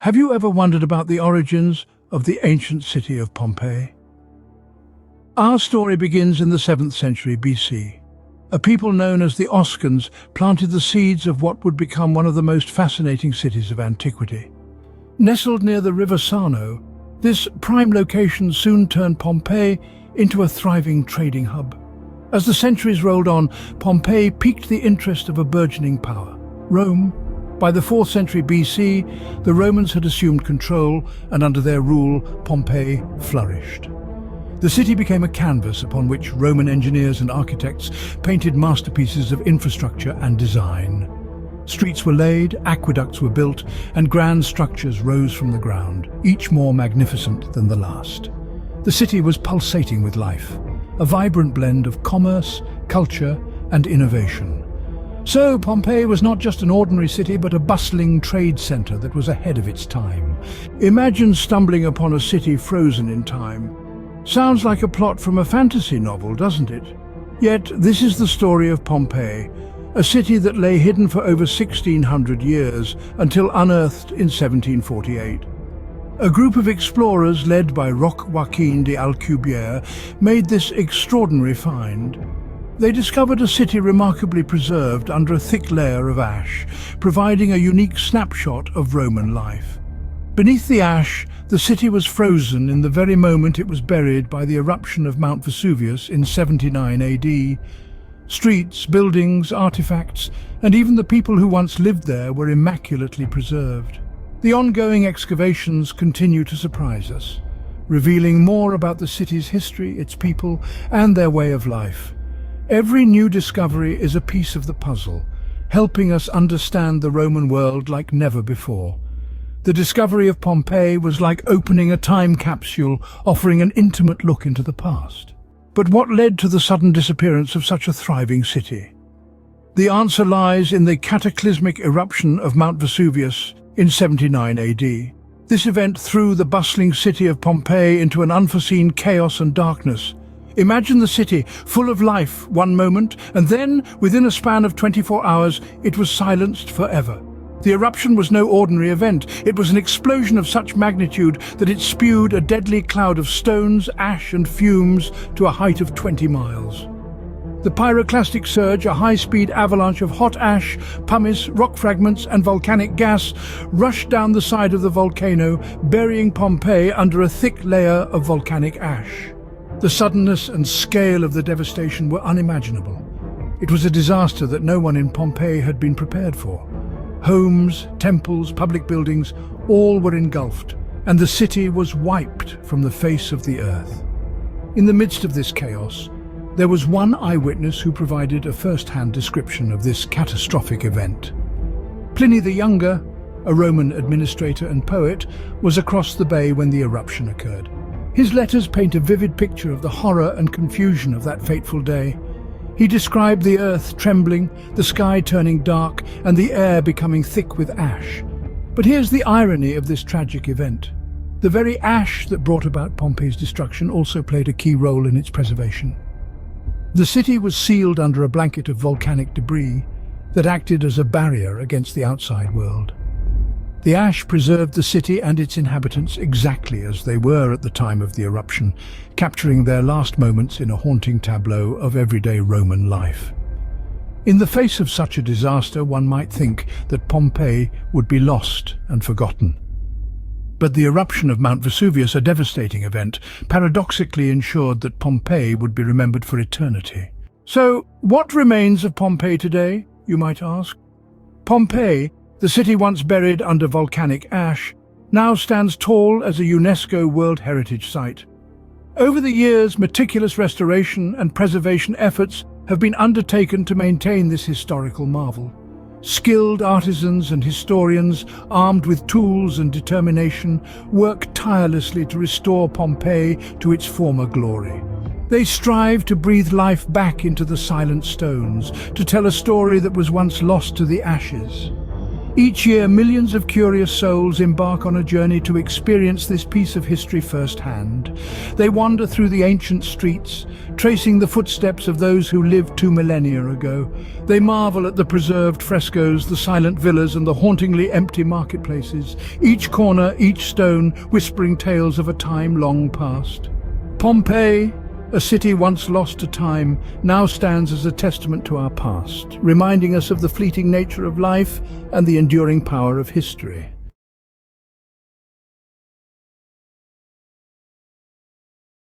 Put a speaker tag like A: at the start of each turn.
A: Have you ever wondered about the origins of the ancient city of Pompeii? Our story begins in the 7th century BC. A people known as the Oscans planted the seeds of what would become one of the most fascinating cities of antiquity. Nestled near the river Sarno, this prime location soon turned Pompeii into a thriving trading hub. As the centuries rolled on, Pompeii piqued the interest of a burgeoning power, Rome. By the 4th century BC, the Romans had assumed control, and under their rule, Pompeii flourished. The city became a canvas upon which Roman engineers and architects painted masterpieces of infrastructure and design. Streets were laid, aqueducts were built, and grand structures rose from the ground, each more magnificent than the last. The city was pulsating with life, a vibrant blend of commerce, culture, and innovation. So Pompeii was not just an ordinary city, but a bustling trade center that was ahead of its time. Imagine stumbling upon a city frozen in time. Sounds like a plot from a fantasy novel, doesn't it? Yet this is the story of Pompeii, a city that lay hidden for over 1,600 years until unearthed in 1748. A group of explorers led by Roque Joaquin de Alcubierre made this extraordinary find. They discovered a city remarkably preserved under a thick layer of ash, providing a unique snapshot of Roman life. Beneath the ash, the city was frozen in the very moment it was buried by the eruption of Mount Vesuvius in 79 AD. Streets, buildings, artifacts, and even the people who once lived there were immaculately preserved. The ongoing excavations continue to surprise us, revealing more about the city's history, its people, and their way of life. Every new discovery is a piece of the puzzle, helping us understand the Roman world like never before. The discovery of Pompeii was like opening a time capsule, offering an intimate look into the past. But what led to the sudden disappearance of such a thriving city? The answer lies in the cataclysmic eruption of Mount Vesuvius in 79 AD. This event threw the bustling city of Pompeii into an unforeseen chaos and darkness. Imagine the city, full of life one moment, and then, within a span of 24 hours, it was silenced forever. The eruption was no ordinary event. It was an explosion of such magnitude that it spewed a deadly cloud of stones, ash and fumes to a height of 20 miles. The pyroclastic surge, a high-speed avalanche of hot ash, pumice, rock fragments and volcanic gas, rushed down the side of the volcano, burying Pompeii under a thick layer of volcanic ash. The suddenness and scale of the devastation were unimaginable. It was a disaster that no one in Pompeii had been prepared for. Homes, temples, public buildings, all were engulfed, and the city was wiped from the face of the earth. In the midst of this chaos, there was one eyewitness who provided a first-hand description of this catastrophic event. Pliny the Younger, a Roman administrator and poet, was across the bay when the eruption occurred. His letters paint a vivid picture of the horror and confusion of that fateful day. He described the earth trembling, the sky turning dark, and the air becoming thick with ash. But here's the irony of this tragic event. The very ash that brought about Pompeii's destruction also played a key role in its preservation. The city was sealed under a blanket of volcanic debris that acted as a barrier against the outside world. The ash preserved the city and its inhabitants exactly as they were at the time of the eruption, capturing their last moments in a haunting tableau of everyday Roman life. In the face of such a disaster, one might think that Pompeii would be lost and forgotten. But the eruption of Mount Vesuvius, a devastating event, paradoxically ensured that Pompeii would be remembered for eternity. So, what remains of Pompeii today, you might ask? Pompeii, the city once buried under volcanic ash, now stands tall as a UNESCO World Heritage Site. Over the years, meticulous restoration and preservation efforts have been undertaken to maintain this historical marvel. Skilled artisans and historians, armed with tools and determination, work tirelessly to restore Pompeii to its former glory. They strive to breathe life back into the silent stones, to tell a story that was once lost to the ashes. Each year, millions of curious souls embark on a journey to experience this piece of history firsthand. They wander through the ancient streets, tracing the footsteps of those who lived 2 millennia ago. They marvel at the preserved frescoes, the silent villas, and the hauntingly empty marketplaces, each corner, each stone, whispering tales of a time long past. Pompeii, a city once lost to time, now stands as a testament to our past, reminding us of the fleeting nature of life and the enduring power of history.